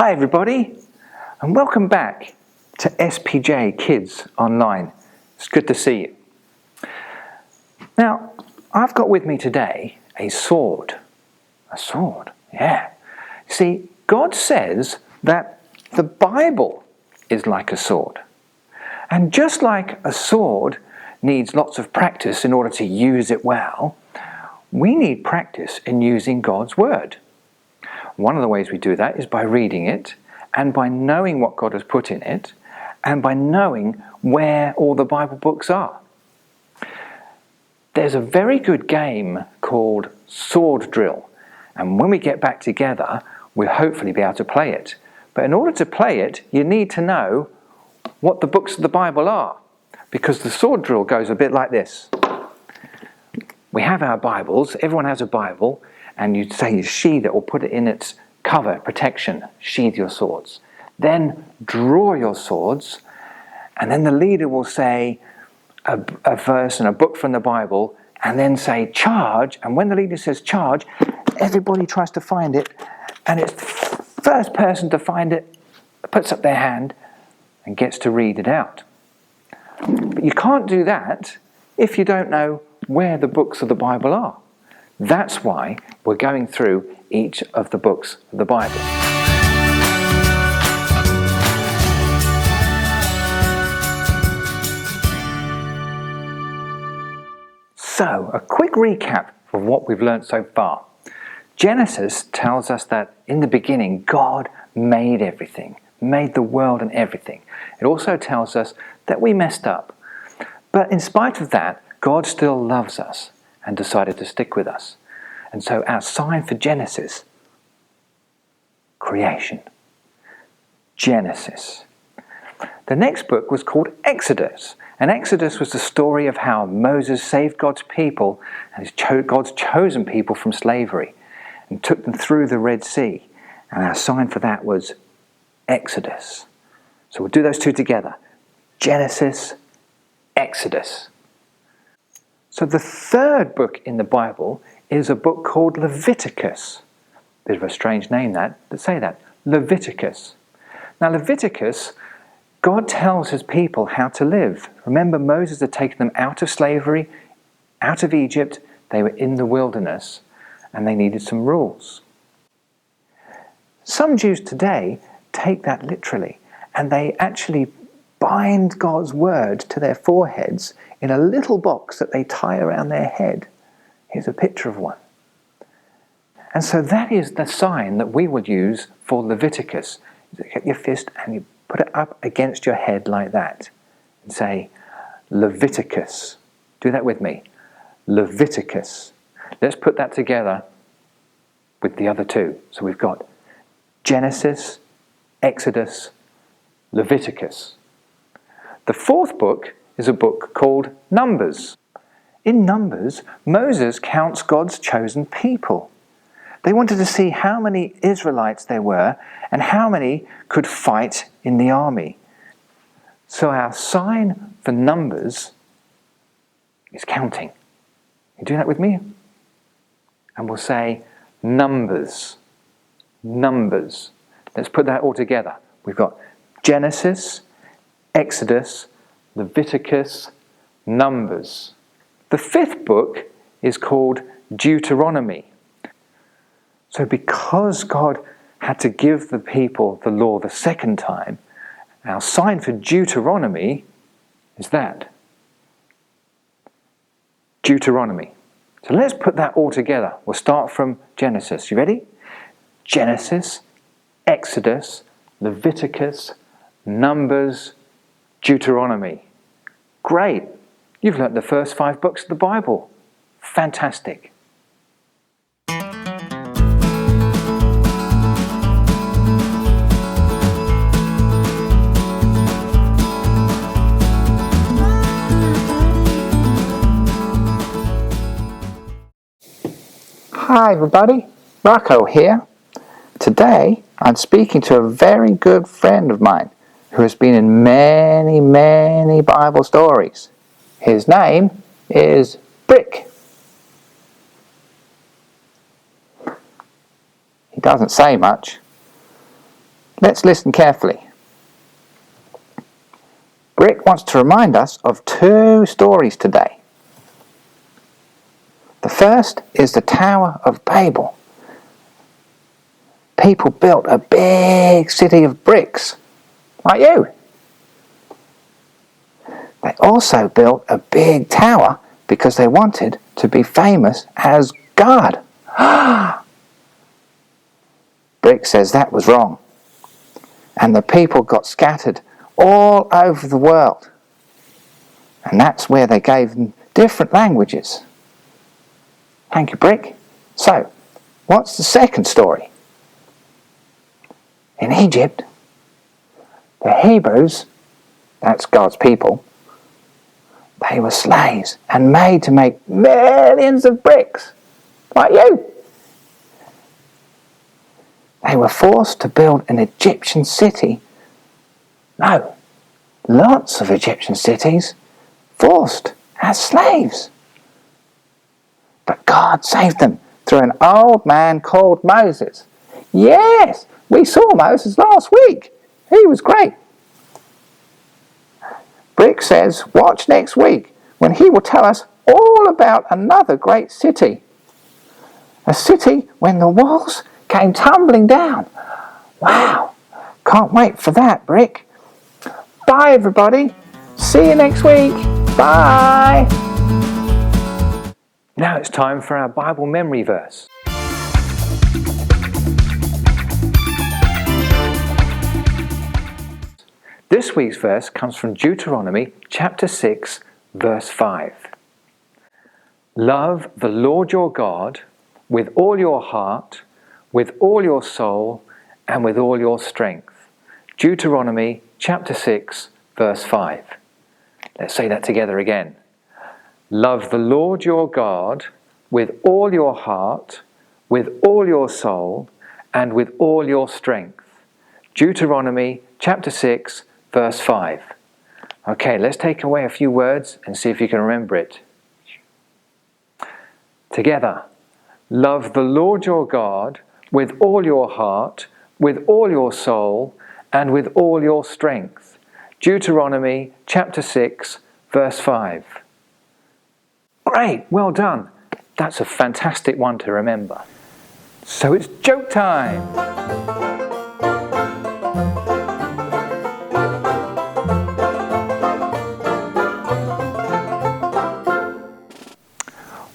Hi everybody, and welcome back to SPJ Kids Online. It's good to see you. Now, I've got with me today a sword. A sword, yeah. See, God says that the Bible is like a sword. And just like a sword needs lots of practice in order to use it well, we need practice in using God's Word. One of the ways we do that is by reading it, and by knowing what God has put in it, and by knowing where all the Bible books are. There's a very good game called Sword Drill, and when we get back together, we'll hopefully be able to play it. But in order to play it, you need to know what the books of the Bible are, because the sword drill goes a bit like this. We have our Bibles, everyone has a Bible, and you say you sheathe it or put it in its cover, protection, sheathe your swords. Then draw your swords, and then the leader will say a verse and a book from the Bible, and then say charge, and when the leader says charge, everybody tries to find it, and it's the first person to find it puts up their hand and gets to read it out. But you can't do that if you don't know where the books of the Bible are. That's why we're going through each of the books of the Bible. So, a quick recap of what we've learned so far. Genesis tells us that in the beginning, God made everything, made the world and everything. It also tells us that we messed up. But in spite of that, God still loves us and decided to stick with us. And so our sign for Genesis, creation. Genesis. The next book was called Exodus. And Exodus was the story of how Moses saved God's people and God's chosen people from slavery and took them through the Red Sea. And our sign for that was Exodus. So we'll do those two together. Genesis, Exodus. So the third book in the Bible is a book called Leviticus. Bit of a strange name that, but say that. Leviticus. Now Leviticus, God tells his people how to live. Remember, Moses had taken them out of slavery, out of Egypt. They were in the wilderness, and they needed some rules. Some Jews today take that literally, and they actually bind God's word to their foreheads in a little box that they tie around their head. Here's a picture of one. And so that is the sign that we will use for Leviticus. You get your fist and you put it up against your head like that and say, Leviticus. Do that with me. Leviticus. Let's put that together with the other two. So we've got Genesis, Exodus, Leviticus. The fourth book is a book called Numbers. In Numbers, Moses counts God's chosen people. They wanted to see how many Israelites there were and how many could fight in the army. So our sign for Numbers is counting. You do that with me? And we'll say Numbers. Numbers. Let's put that all together. We've got Genesis, Exodus, Leviticus, Numbers. The fifth book is called Deuteronomy. So because God had to give the people the law the second time, our sign for Deuteronomy is that. Deuteronomy. So let's put that all together. We'll start from Genesis. You ready? Genesis, Exodus, Leviticus, Numbers, Deuteronomy. Great. You've learnt the first 5 books of the Bible. Fantastic. Hi everybody, Rocco here. Today I'm speaking to a very good friend of mine who has been in many, many Bible stories. His name is Brick. He doesn't say much. Let's listen carefully. Brick wants to remind us of 2 stories today. The first is the Tower of Babel. People built a big city of bricks, like you. They also built a big tower because they wanted to be famous as God. Brick says that was wrong. And the people got scattered all over the world. And that's where they gave them different languages. Thank you, Brick. So, what's the second story? In Egypt, the Hebrews, that's God's people, they were slaves and made to make millions of bricks, like you. They were forced to build an Egyptian city. No, lots of Egyptian cities, forced as slaves. But God saved them through an old man called Moses. Yes, we saw Moses last week. He was great. Brick says, watch next week when he will tell us all about another great city. A city when the walls came tumbling down. Wow, can't wait for that, Brick. Bye, everybody. See you next week. Bye. Now it's time for our Bible memory verse. This week's verse comes from Deuteronomy chapter 6, verse 5. Love the Lord your God with all your heart, with all your soul, and with all your strength. Deuteronomy chapter 6, verse 5. Let's say that together again. Love the Lord your God with all your heart, with all your soul, and with all your strength. Deuteronomy chapter 6, verse 5. Okay, let's take away a few words and see if you can remember it. Together. Love the Lord your God with all your heart, with all your soul, and with all your strength. Deuteronomy chapter 6, verse 5. Great, well done. That's a fantastic one to remember. So it's joke time.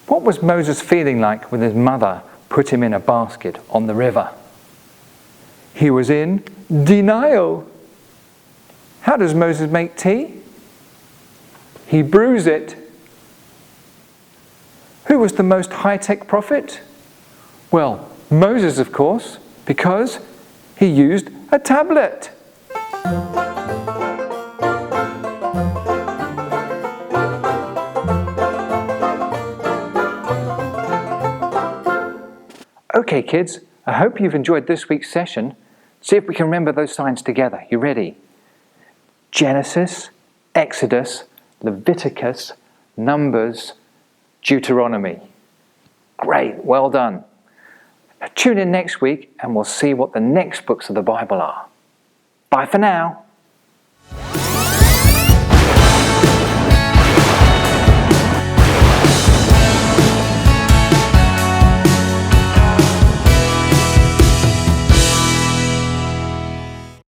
What was Moses feeling like when his mother put him in a basket on the river? He was in denial. How does Moses make tea? He brews it. Who was the most high-tech prophet? Well, Moses, of course, because he used a tablet. Okay, kids, I hope you've enjoyed this week's session. See if we can remember those signs together. You ready? Genesis, Exodus, Leviticus, Numbers, Deuteronomy. Great, well done. Now tune in next week and we'll see what the next books of the Bible are. Bye for now.